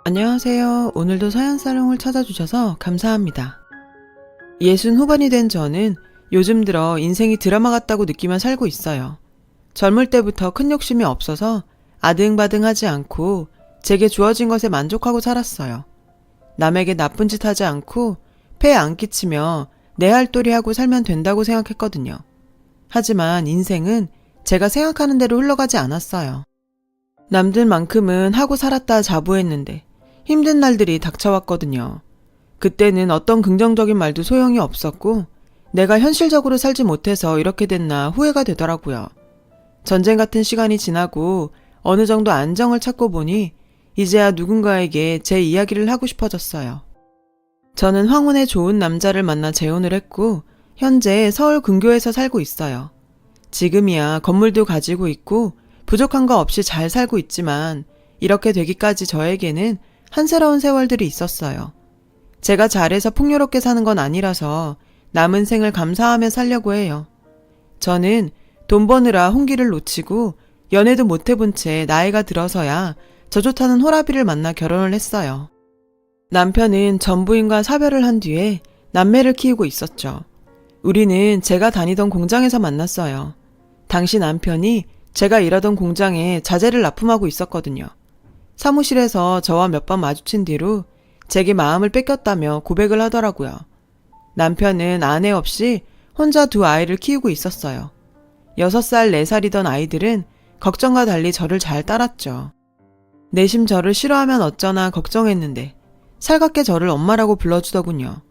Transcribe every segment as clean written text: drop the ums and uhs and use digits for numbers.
안녕하세요. 오늘도 서양사롱을 찾아주셔서 감사합니다. 60 후반이 된 저는 요즘 들어 인생이 드라마 같다고 느끼며 살고 있어요. 젊을 때부터 큰 욕심이 없어서 아등바등하지 않고 제게 주어진 것에 만족하고 살았어요. 남에게 나쁜 짓 하지 않고 폐에 안 끼치며 내 할 도리 하고 살면 된다고 생각했거든요. 하지만 인생은 제가 생각하는 대로 흘러가지 않았어요. 남들만큼은 하고 살았다 자부했는데 힘든 날들이 닥쳐왔거든요. 그때는 어떤 긍정적인 말도 소용이 없었고 내가 현실적으로 살지 못해서 이렇게 됐나 후회가 되더라고요. 전쟁 같은 시간이 지나고 어느 정도 안정을 찾고 보니 이제야 누군가에게 제 이야기를 하고 싶어졌어요. 저는 황혼의 좋은 남자를 만나 재혼을 했고 현재 서울 근교에서 살고 있어요. 지금이야 건물도 가지고 있고 부족한 거 없이 잘 살고 있지만 이렇게 되기까지 저에게는 한스러운 세월들이 있었어요. 제가 잘해서 풍요롭게 사는 건 아니라서 남은 생을 감사하며 살려고 해요. 저는 돈 버느라 홍기를 놓치고 연애도 못 해본 채 나이가 들어서야 저 좋다는 호라비를 만나 결혼을 했어요. 남편은 전부인과 사별을 한 뒤에 남매를 키우고 있었죠. 우리는 제가 다니던 공장에서 만났어요. 당시 남편이 제가 일하던 공장에 자재를 납품하고 있었거든요. 사무실에서 저와 몇 번 마주친 뒤로 제게 마음을 뺏겼다며 고백을 하더라고요. 남편은 아내 없이 혼자 두 아이를 키우고 있었어요. 6살, 4살이던 아이들은 걱정과 달리 저를 잘 따랐죠. 내심 저를 싫어하면 어쩌나 걱정했는데 살갑게 저를 엄마라고 불러주더군요.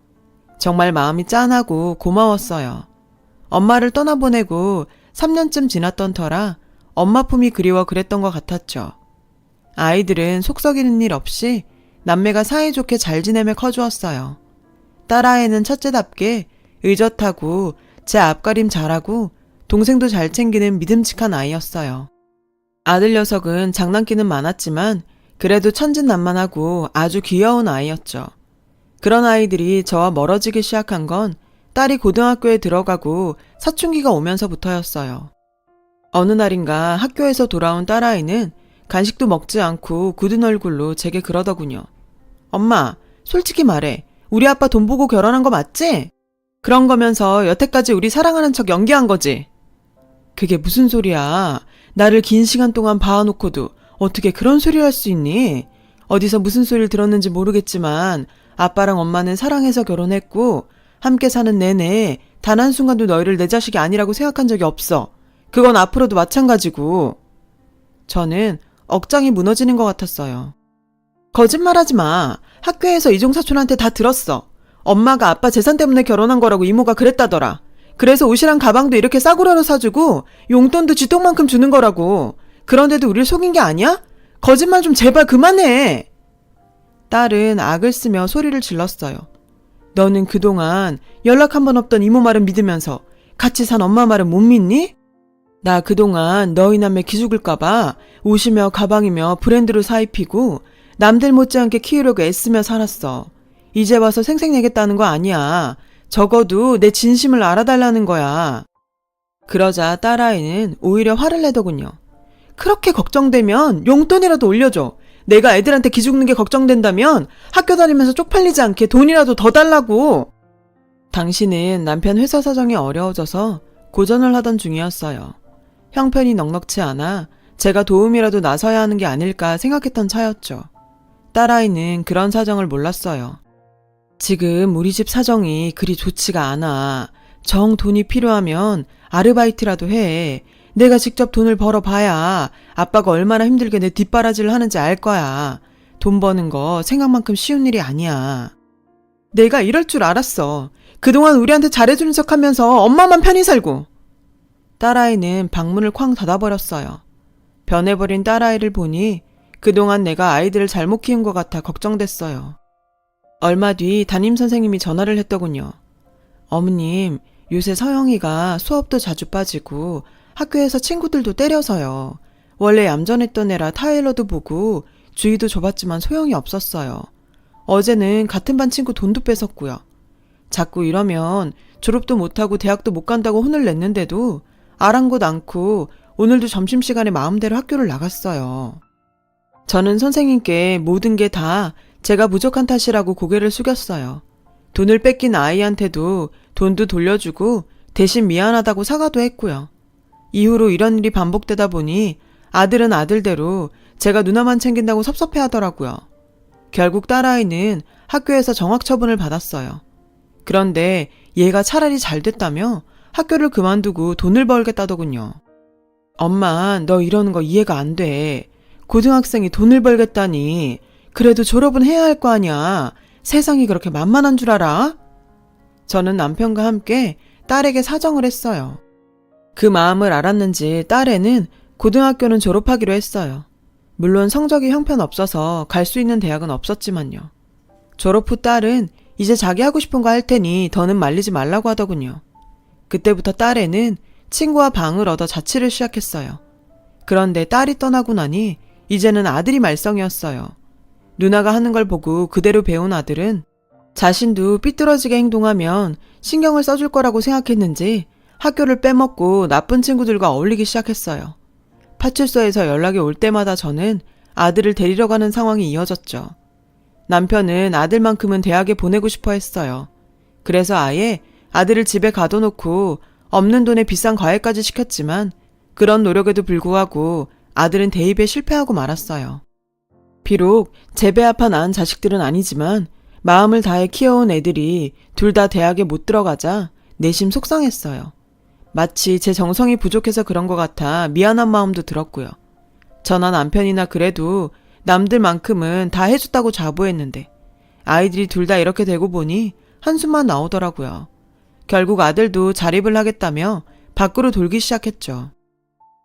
정말 마음이 짠하고 고마웠어요. 엄마를 떠나보내고 3년쯤 지났던 터라 엄마 품이 그리워 그랬던 것 같았죠. 아이들은 속 썩이는 일 없이 남매가 사이좋게 잘 지내며 커주었어요. 딸아이는 첫째답게 의젓하고 제 앞가림 잘하고 동생도 잘 챙기는 믿음직한 아이였어요. 아들 녀석은 장난기는 많았지만 그래도 천진난만하고 아주 귀여운 아이였죠. 그런 아이들이 저와 멀어지기 시작한 건 딸이 고등학교에 들어가고 사춘기가 오면서부터였어요. 어느 날인가 학교에서 돌아온 딸아이는 간식도 먹지 않고 굳은 얼굴로 제게 그러더군요. 엄마, 솔직히 말해. 우리 아빠 돈 보고 결혼한 거 맞지? 그런 거면서 여태까지 우리 사랑하는 척 연기한 거지? 그게 무슨 소리야. 나를 긴 시간 동안 봐놓고도 어떻게 그런 소리를 할 수 있니? 어디서 무슨 소리를 들었는지 모르겠지만 아빠랑 엄마는 사랑해서 결혼했고 함께 사는 내내 단 한순간도 너희를 내 자식이 아니라고 생각한 적이 없어. 그건 앞으로도 마찬가지고. 저는 억장이 무너지는 것 같았어요. 거짓말하지 마. 학교에서 이종사촌한테 다 들었어. 엄마가 아빠 재산 때문에 결혼한 거라고 이모가 그랬다더라. 그래서 옷이랑 가방도 이렇게 싸구려로 사주고 용돈도 쥐똥만큼 주는 거라고. 그런데도 우릴 속인 게 아니야? 거짓말 좀 제발 그만해. 딸은 악을 쓰며 소리를 질렀어요. 너는 그동안 연락 한 번 없던 이모 말은 믿으면서 같이 산 엄마 말은 못 믿니? 나 그동안 너희 남매 기죽을까봐 옷이며 가방이며 브랜드로 사입히고 남들 못지않게 키우려고 애쓰며 살았어. 이제 와서 생색내겠다는 거 아니야. 적어도 내 진심을 알아달라는 거야. 그러자 딸아이는 오히려 화를 내더군요. 그렇게 걱정되면 용돈이라도 올려줘. 내가 애들한테 기죽는 게 걱정된다면 학교 다니면서 쪽팔리지 않게 돈이라도 더 달라고. 당시는 남편 회사 사정이 어려워져서 고전을 하던 중이었어요. 형편이 넉넉치 않아 제가 도움이라도 나서야 하는 게 아닐까 생각했던 차였죠. 딸아이는 그런 사정을 몰랐어요. 지금 우리 집 사정이 그리 좋지가 않아. 정 돈이 필요하면 아르바이트라도 해. 내가 직접 돈을 벌어봐야 아빠가 얼마나 힘들게 내 뒷바라지를 하는지 알 거야. 돈 버는 거 생각만큼 쉬운 일이 아니야. 내가 이럴 줄 알았어. 그동안 우리한테 잘해주는 척하면서 엄마만 편히 살고. 딸아이는 방문을 쾅 닫아버렸어요. 변해버린 딸아이를 보니 그동안 내가 아이들을 잘못 키운 것 같아 걱정됐어요. 얼마 뒤 담임선생님이 전화를 했더군요. 어머님, 요새 서영이가 수업도 자주 빠지고 학교에서 친구들도 때려서요. 원래 얌전했던 애라 타일러도 보고 주의도 줘봤지만 소용이 없었어요. 어제는 같은 반 친구 돈도 뺏었고요. 자꾸 이러면 졸업도 못하고 대학도 못 간다고 혼을 냈는데도 아랑곳 않고 오늘도 점심시간에 마음대로 학교를 나갔어요. 저는 선생님께 모든 게 다 제가 부족한 탓이라고 고개를 숙였어요. 돈을 뺏긴 아이한테도 돈도 돌려주고 대신 미안하다고 사과도 했고요. 이후로 이런 일이 반복되다 보니 아들은 아들대로 제가 누나만 챙긴다고 섭섭해 하더라고요. 결국 딸아이는 학교에서 정학 처분을 받았어요. 그런데 얘가 차라리 잘 됐다며 학교를 그만두고 돈을 벌겠다더군요. 엄마, 너 이러는 거 이해가 안 돼. 고등학생이 돈을 벌겠다니. 그래도 졸업은 해야 할 거 아니야. 세상이 그렇게 만만한 줄 알아? 저는 남편과 함께 딸에게 사정을 했어요. 그 마음을 알았는지 딸애는 고등학교는 졸업하기로 했어요. 물론 성적이 형편없어서 갈 수 있는 대학은 없었지만요. 졸업 후 딸은 이제 자기 하고 싶은 거 할 테니 더는 말리지 말라고 하더군요. 그때부터 딸애는 친구와 방을 얻어 자취를 시작했어요. 그런데 딸이 떠나고 나니 이제는 아들이 말썽이었어요. 누나가 하는 걸 보고 그대로 배운 아들은 자신도 삐뚤어지게 행동하면 신경을 써줄 거라고 생각했는지 학교를 빼먹고 나쁜 친구들과 어울리기 시작했어요. 파출소에서 연락이 올 때마다 저는 아들을 데리러 가는 상황이 이어졌죠. 남편은 아들만큼은 대학에 보내고 싶어 했어요. 그래서 아예 아들을 집에 가둬놓고 없는 돈에 비싼 과외까지 시켰지만 그런 노력에도 불구하고 아들은 대입에 실패하고 말았어요. 비록 제 배 아파 낳은 자식들은 아니지만 마음을 다해 키워온 애들이 둘 다 대학에 못 들어가자 내심 속상했어요. 마치 제 정성이 부족해서 그런 것 같아 미안한 마음도 들었고요. 저나 남편이나 그래도 남들만큼은 다 해줬다고 자부했는데 아이들이 둘 다 이렇게 되고 보니 한숨만 나오더라고요. 결국 아들도 자립을 하겠다며 밖으로 돌기 시작했죠.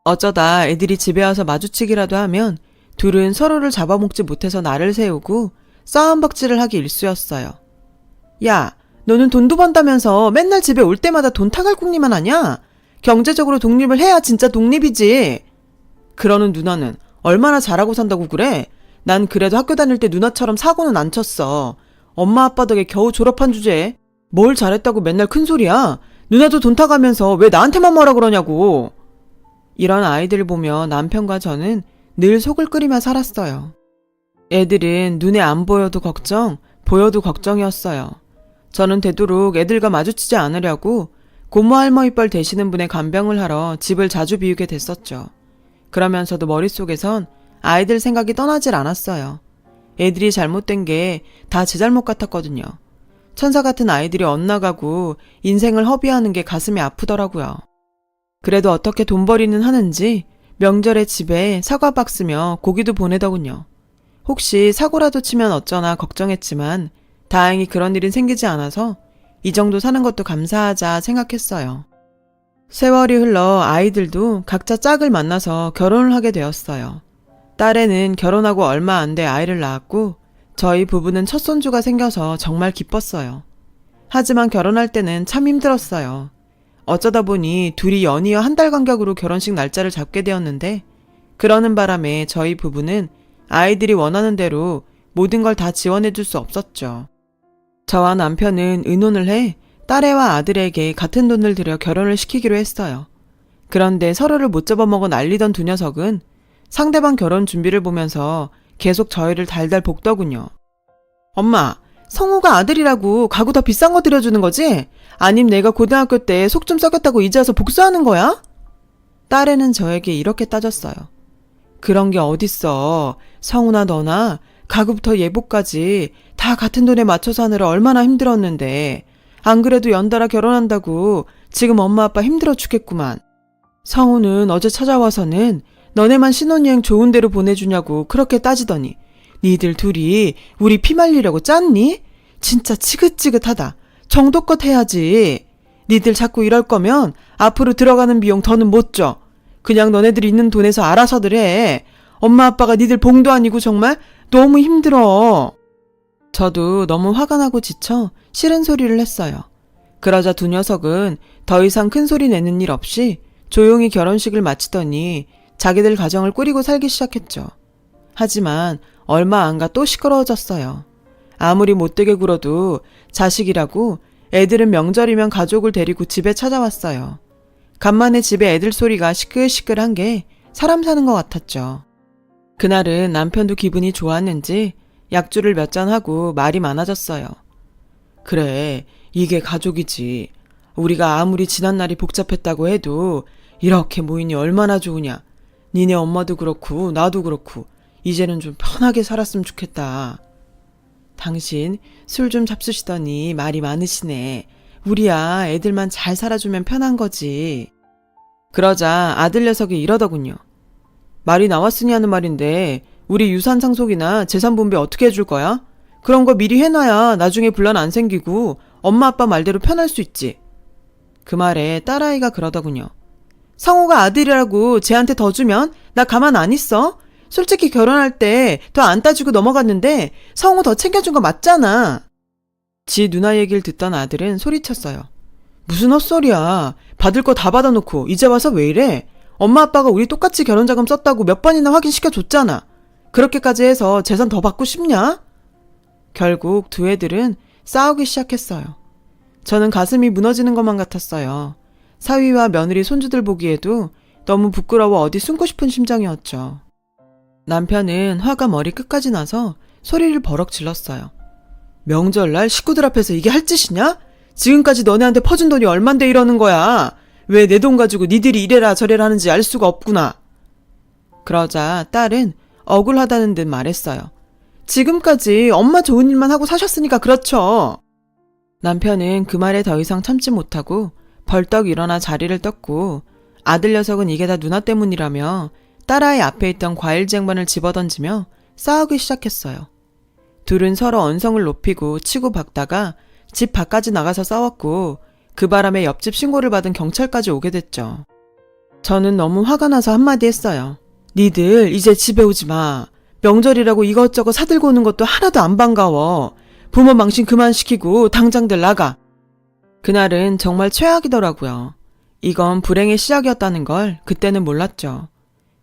어쩌다 애들이 집에 와서 마주치기라도 하면 둘은 서로를 잡아먹지 못해서 나를 세우고 싸움박질을 하기 일쑤였어요. 야, 너는 돈도 번다면서 맨날 집에 올 때마다 돈 타갈궁리만 하냐? 경제적으로 독립을 해야 진짜 독립이지. 그러는 누나는 얼마나 잘하고 산다고 그래? 난 그래도 학교 다닐 때 누나처럼 사고는 안 쳤어. 엄마 아빠 덕에 겨우 졸업한 주제에 뭘 잘했다고 맨날 큰소리야? 누나도 돈 타가면서 왜 나한테만 뭐라 그러냐고. 이런 아이들을 보며 남편과 저는 늘 속을 끓이며 살았어요. 애들은 눈에 안 보여도 걱정, 보여도 걱정이었어요. 저는 되도록 애들과 마주치지 않으려고 고모 할머니뻘 되시는 분의 간병을 하러 집을 자주 비우게 됐었죠. 그러면서도 머릿속에선 아이들 생각이 떠나질 않았어요. 애들이 잘못된 게 다 제 잘못 같았거든요. 천사 같은 아이들이 엇나가고 인생을 허비하는 게 가슴이 아프더라고요. 그래도 어떻게 돈벌이는 하는지 명절에 집에 사과박 쓰며 고기도 보내더군요. 혹시 사고라도 치면 어쩌나 걱정했지만 다행히 그런 일은 생기지 않아서 이 정도 사는 것도 감사하자 생각했어요. 세월이 흘러 아이들도 각자 짝을 만나서 결혼을 하게 되었어요. 딸애는 결혼하고 얼마 안 돼 아이를 낳았고 저희 부부는 첫 손주가 생겨서 정말 기뻤어요. 하지만 결혼할 때는 참 힘들었어요. 어쩌다 보니 둘이 연이어 한 달 간격으로 결혼식 날짜를 잡게 되었는데 그러는 바람에 저희 부부는 아이들이 원하는 대로 모든 걸 다 지원해 줄 수 없었죠. 저와 남편은 의논을 해 딸애와 아들에게 같은 돈을 들여 결혼을 시키기로 했어요. 그런데 서로를 못 잡아먹어 난리던 두 녀석은 상대방 결혼 준비를 보면서 계속 저희를 달달 볶더군요. 엄마, 성우가 아들이라고 가구 더 비싼 거 들여주는 거지? 아님 내가 고등학교 때 속 좀 썩였다고 이제 와서 복수하는 거야? 딸애는 저에게 이렇게 따졌어요. 그런 게 어딨어. 성우나 너나 가구부터 예복까지 다 같은 돈에 맞춰서 하느라 얼마나 힘들었는데. 안 그래도 연달아 결혼한다고 지금 엄마 아빠 힘들어 죽겠구만. 성우는 어제 찾아와서는 너네만 신혼여행 좋은 데로 보내주냐고 그렇게 따지더니 니들 둘이 우리 피 말리려고 짰니? 진짜 지긋지긋하다. 정도껏 해야지. 니들 자꾸 이럴 거면 앞으로 들어가는 비용 더는 못 줘. 그냥 너네들이 있는 돈에서 알아서들 해. 엄마 아빠가 니들 봉도 아니고 정말 너무 힘들어. 저도 너무 화가 나고 지쳐 싫은 소리를 했어요. 그러자 두 녀석은 더 이상 큰 소리 내는 일 없이 조용히 결혼식을 마치더니 자기들 가정을 꾸리고 살기 시작했죠. 하지만 얼마 안 가 또 시끄러워졌어요. 아무리 못되게 굴어도 자식이라고 애들은 명절이면 가족을 데리고 집에 찾아왔어요. 간만에 집에 애들 소리가 시끌시끌한 게 사람 사는 것 같았죠. 그날은 남편도 기분이 좋았는지 약주를 몇 잔 하고 말이 많아졌어요. 그래, 이게 가족이지. 우리가 아무리 지난날이 복잡했다고 해도 이렇게 모이니 얼마나 좋으냐. 니네 엄마도 그렇고 나도 그렇고 이제는 좀 편하게 살았으면 좋겠다. 당신 술 좀 잡수시더니 말이 많으시네. 우리야 애들만 잘 살아주면 편한 거지. 그러자 아들 녀석이 이러더군요. 말이 나왔으니 하는 말인데 우리 유산 상속이나 재산 분배 어떻게 해줄 거야? 그런 거 미리 해놔야 나중에 분란 안 생기고 엄마 아빠 말대로 편할 수 있지. 그 말에 딸아이가 그러더군요. 성호가 아들이라고 쟤한테 더 주면 나 가만 안 있어? 솔직히 결혼할 때 더 안 따지고 넘어갔는데 성호 더 챙겨준 거 맞잖아. 지 누나 얘기를 듣던 아들은 소리쳤어요. 무슨 헛소리야. 받을 거 다 받아놓고 이제 와서 왜 이래? 엄마 아빠가 우리 똑같이 결혼자금 썼다고 몇 번이나 확인시켜줬잖아. 그렇게까지 해서 재산 더 받고 싶냐? 결국 두 애들은 싸우기 시작했어요. 저는 가슴이 무너지는 것만 같았어요. 사위와 며느리 손주들 보기에도 너무 부끄러워 어디 숨고 싶은 심정이었죠. 남편은 화가 머리 끝까지 나서 소리를 버럭 질렀어요. 명절날 식구들 앞에서 이게 할 짓이냐? 지금까지 너네한테 퍼준 돈이 얼만데 이러는 거야. 왜 내 돈 가지고 니들이 이래라 저래라 하는지 알 수가 없구나. 그러자 딸은 억울하다는 듯 말했어요. 지금까지 엄마 좋은 일만 하고 사셨으니까 그렇죠. 남편은 그 말에 더 이상 참지 못하고 벌떡 일어나 자리를 떴고 아들 녀석은 이게 다 누나 때문이라며 딸아이 앞에 있던 과일 쟁반을 집어던지며 싸우기 시작했어요. 둘은 서로 언성을 높이고 치고 박다가 집 밖까지 나가서 싸웠고 그 바람에 옆집 신고를 받은 경찰까지 오게 됐죠. 저는 너무 화가 나서 한마디 했어요. 니들 이제 집에 오지 마. 명절이라고 이것저것 사들고 오는 것도 하나도 안 반가워. 부모 망신 그만 시키고 당장들 나가. 그날은 정말 최악이더라고요. 이건 불행의 시작이었다는 걸 그때는 몰랐죠.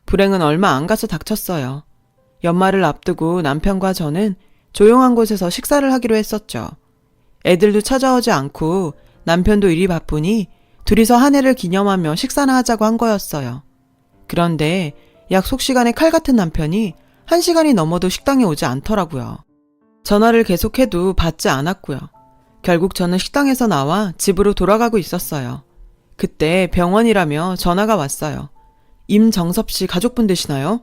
불행은 얼마 안 가서 닥쳤어요. 연말을 앞두고 남편과 저는 조용한 곳에서 식사를 하기로 했었죠. 애들도 찾아오지 않고 남편도 일이 바쁘니 둘이서 한 해를 기념하며 식사나 하자고 한 거였어요. 그런데 약속 시간에 칼 같은 남편이 1시간이 넘어도 식당에 오지 않더라고요. 전화를 계속해도 받지 않았고요. 결국 저는 식당에서 나와 집으로 돌아가고 있었어요. 그때 병원이라며 전화가 왔어요. 임정섭 씨 가족분 되시나요?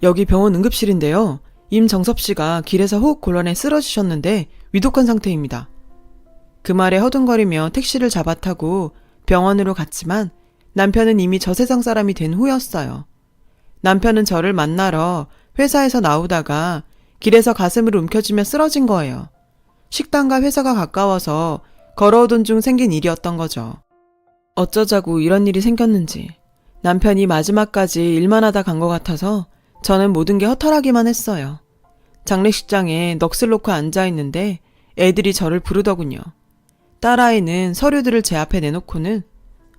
여기 병원 응급실인데요. 임정섭 씨가 길에서 호흡곤란에 쓰러지셨는데 위독한 상태입니다. 그 말에 허둥거리며 택시를 잡아 타고 병원으로 갔지만 남편은 이미 저 세상 사람이 된 후였어요. 남편은 저를 만나러 회사에서 나오다가 길에서 가슴을 움켜쥐며 쓰러진 거예요. 식당과 회사가 가까워서 걸어오던 중 생긴 일이었던 거죠. 어쩌자고 이런 일이 생겼는지 남편이 마지막까지 일만 하다 간 것 같아서 저는 모든 게 허탈하기만 했어요. 장례식장에 넋을 놓고 앉아있는데 애들이 저를 부르더군요. 딸아이는 서류들을 제 앞에 내놓고는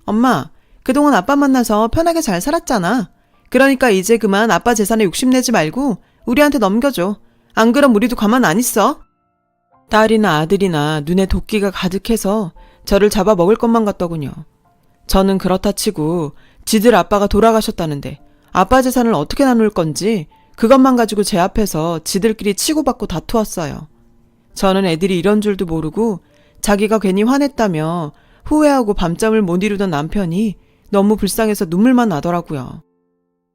엄마, 그동안 아빠 만나서 편하게 잘 살았잖아. 그러니까 이제 그만 아빠 재산에 욕심내지 말고 우리한테 넘겨줘. 안 그럼 우리도 가만 안 있어. 딸이나 아들이나 눈에 도끼가 가득해서 저를 잡아먹을 것만 같더군요. 저는 그렇다 치고 지들 아빠가 돌아가셨다는데 아빠 재산을 어떻게 나눌 건지 그것만 가지고 제 앞에서 지들끼리 치고받고 다투었어요. 저는 애들이 이런 줄도 모르고 자기가 괜히 화냈다며 후회하고 밤잠을 못 이루던 남편이 너무 불쌍해서 눈물만 나더라고요.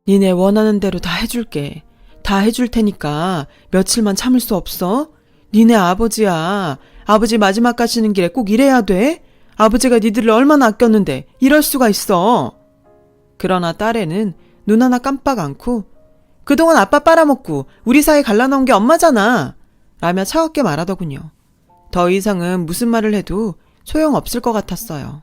니네 원하는 대로 다 해줄게. 다 해줄 테니까 며칠만 참을 수 없어? 니네 아버지야. 아버지 마지막 가시는 길에 꼭 이래야 돼? 아버지가 니들을 얼마나 아꼈는데 이럴 수가 있어. 그러나 딸애는 눈 하나 깜빡 않고 그동안 아빠 빨아먹고 우리 사이 갈라놓은 게 엄마잖아. 라며 차갑게 말하더군요. 더 이상은 무슨 말을 해도 소용없을 것 같았어요.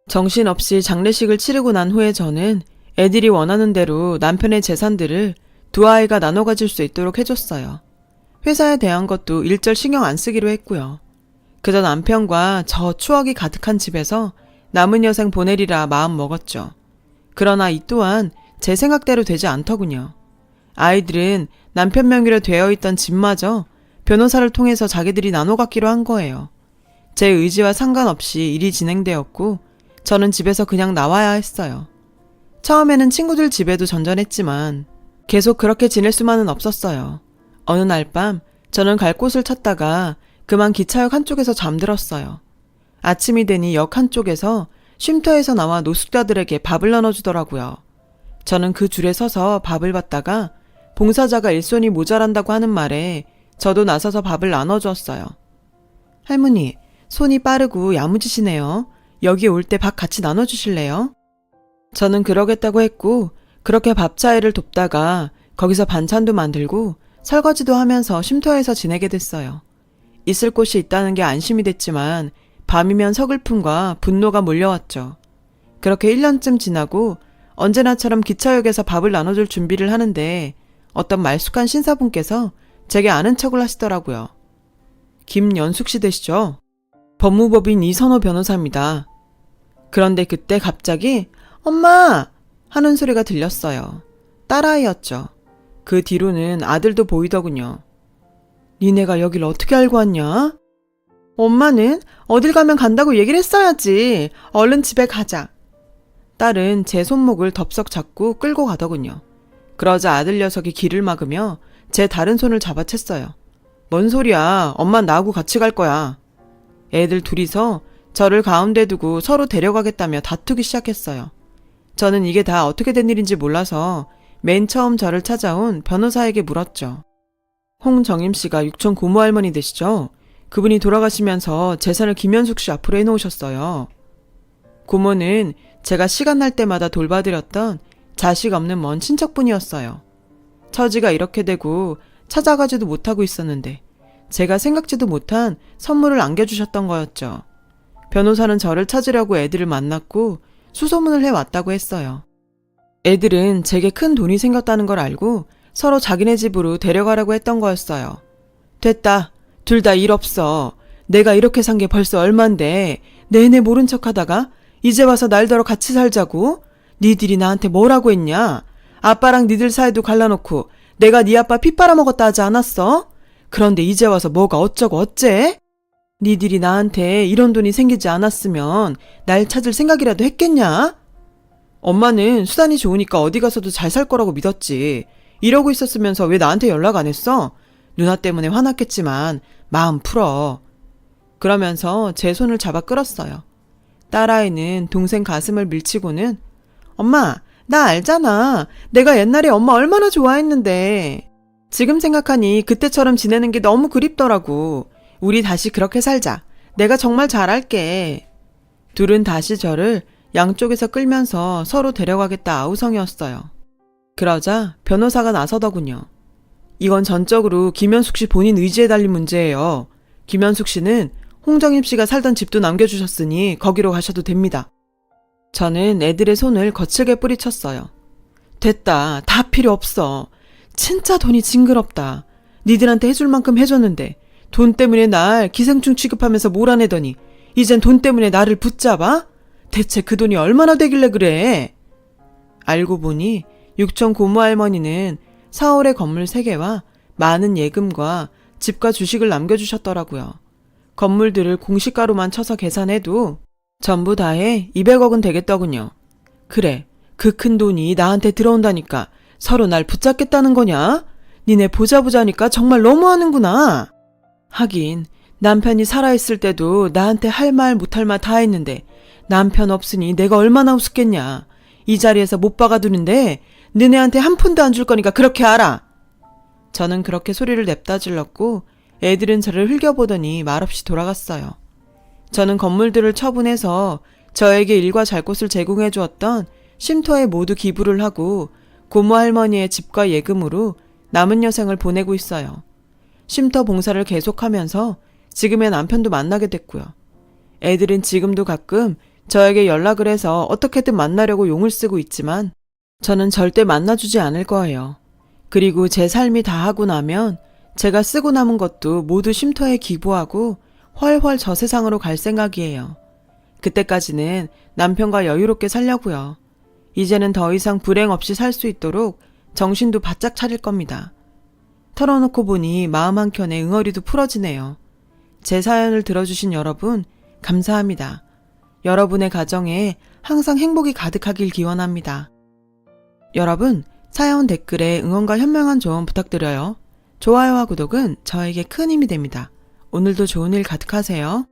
정신없이 장례식을 치르고 난 후에 저는 애들이 원하는 대로 남편의 재산들을 두 아이가 나눠 가질 수 있도록 해줬어요. 회사에 대한 것도 일절 신경 안 쓰기로 했고요. 그저 남편과 저 추억이 가득한 집에서 남은 여생 보내리라 마음 먹었죠. 그러나 이 또한 제 생각대로 되지 않더군요. 아이들은 남편 명의로 되어 있던 집마저 변호사를 통해서 자기들이 나눠 갖기로 한 거예요. 제 의지와 상관없이 일이 진행되었고 저는 집에서 그냥 나와야 했어요. 처음에는 친구들 집에도 전전했지만 계속 그렇게 지낼 수만은 없었어요. 어느 날 밤 저는 갈 곳을 찾다가 그만 기차역 한쪽에서 잠들었어요. 아침이 되니 역 한쪽에서 쉼터에서 나와 노숙자들에게 밥을 나눠주더라고요. 저는 그 줄에 서서 밥을 받다가 봉사자가 일손이 모자란다고 하는 말에 저도 나서서 밥을 나눠주었어요. 할머니, 손이 빠르고 야무지시네요. 여기 올 때 밥 같이 나눠주실래요? 저는 그러겠다고 했고 그렇게 밥 차이를 돕다가 거기서 반찬도 만들고 설거지도 하면서 쉼터에서 지내게 됐어요. 있을 곳이 있다는 게 안심이 됐지만 밤이면 서글픔과 분노가 몰려왔죠. 그렇게 1년쯤 지나고 언제나처럼 기차역에서 밥을 나눠줄 준비를 하는데 어떤 말쑥한 신사분께서 제게 아는 척을 하시더라고요. 김연숙 씨 되시죠? 법무법인 이선호 변호사입니다. 그런데 그때 갑자기 엄마! 하는 소리가 들렸어요. 딸아이였죠. 그 뒤로는 아들도 보이더군요. 니네가 여길 어떻게 알고 왔냐? 엄마는 어딜 가면 간다고 얘기를 했어야지. 얼른 집에 가자. 딸은 제 손목을 덥석 잡고 끌고 가더군요. 그러자 아들 녀석이 길을 막으며 제 다른 손을 잡아챘어요. 뭔 소리야. 엄만 나하고 같이 갈 거야. 애들 둘이서 저를 가운데 두고 서로 데려가겠다며 다투기 시작했어요. 저는 이게 다 어떻게 된 일인지 몰라서 맨 처음 저를 찾아온 변호사에게 물었죠. 홍정임 씨가 육촌 고모 할머니 되시죠? 그분이 돌아가시면서 재산을 김연숙 씨 앞으로 해놓으셨어요. 고모는 제가 시간 날 때마다 돌봐드렸던 자식 없는 먼 친척분이었어요. 처지가 이렇게 되고 찾아가지도 못하고 있었는데 제가 생각지도 못한 선물을 안겨주셨던 거였죠. 변호사는 저를 찾으려고 애들을 만났고 수소문을 해왔다고 했어요. 애들은 제게 큰 돈이 생겼다는 걸 알고 서로 자기네 집으로 데려가라고 했던 거였어요. 됐다. 둘 다 일 없어. 내가 이렇게 산 게 벌써 얼만데 내내 모른 척하다가 이제 와서 날더러 같이 살자고? 니들이 나한테 뭐라고 했냐? 아빠랑 니들 사이도 갈라놓고 내가 네 아빠 피 빨아먹었다 하지 않았어? 그런데 이제 와서 뭐가 어쩌고 어째? 니들이 나한테 이런 돈이 생기지 않았으면 날 찾을 생각이라도 했겠냐? 엄마는 수단이 좋으니까 어디 가서도 잘 살 거라고 믿었지. 이러고 있었으면서 왜 나한테 연락 안 했어? 누나 때문에 화났겠지만 마음 풀어. 그러면서 제 손을 잡아 끌었어요. 딸아이는 동생 가슴을 밀치고는 엄마, 나 알잖아. 내가 옛날에 엄마 얼마나 좋아했는데. 지금 생각하니 그때처럼 지내는 게 너무 그립더라고. 우리 다시 그렇게 살자. 내가 정말 잘할게. 둘은 다시 저를 양쪽에서 끌면서 서로 데려가겠다 아우성이었어요. 그러자 변호사가 나서더군요. 이건 전적으로 김연숙 씨 본인 의지에 달린 문제예요. 김연숙 씨는 홍정임 씨가 살던 집도 남겨주셨으니 거기로 가셔도 됩니다. 저는 애들의 손을 거칠게 뿌리쳤어요. 됐다. 다 필요 없어. 진짜 돈이 징그럽다. 니들한테 해줄 만큼 해줬는데 돈 때문에 날 기생충 취급하면서 몰아내더니 이젠 돈 때문에 나를 붙잡아? 대체 그 돈이 얼마나 되길래 그래? 알고 보니 육촌 고모 할머니는 서울의 건물 3개와 많은 예금과 집과 주식을 남겨주셨더라고요. 건물들을 공시가로만 쳐서 계산해도 전부 다해 200억은 되겠더군요. 그래, 그 큰 돈이 나한테 들어온다니까 서로 날 붙잡겠다는 거냐? 니네 보자보자니까 정말 너무하는구나. 하긴 남편이 살아있을 때도 나한테 할 말 못할 말 다 했는데 남편 없으니 내가 얼마나 우습겠냐. 이 자리에서 못 박아두는데 너네한테 한 푼도 안 줄 거니까 그렇게 알아. 저는 그렇게 소리를 냅다 질렀고 애들은 저를 흘겨보더니 말없이 돌아갔어요. 저는 건물들을 처분해서 저에게 일과 잘 곳을 제공해 주었던 쉼터에 모두 기부를 하고 고모 할머니의 집과 예금으로 남은 여생을 보내고 있어요. 쉼터 봉사를 계속하면서 지금의 남편도 만나게 됐고요. 애들은 지금도 가끔 저에게 연락을 해서 어떻게든 만나려고 용을 쓰고 있지만 저는 절대 만나주지 않을 거예요. 그리고 제 삶이 다 하고 나면 제가 쓰고 남은 것도 모두 쉼터에 기부하고 훨훨 저 세상으로 갈 생각이에요. 그때까지는 남편과 여유롭게 살려고요. 이제는 더 이상 불행 없이 살 수 있도록 정신도 바짝 차릴 겁니다. 털어놓고 보니 마음 한켠에 응어리도 풀어지네요. 제 사연을 들어주신 여러분 감사합니다. 여러분의 가정에 항상 행복이 가득하길 기원합니다. 여러분, 사연 댓글에 응원과 현명한 조언 부탁드려요. 좋아요와 구독은 저에게 큰 힘이 됩니다. 오늘도 좋은 일 가득하세요.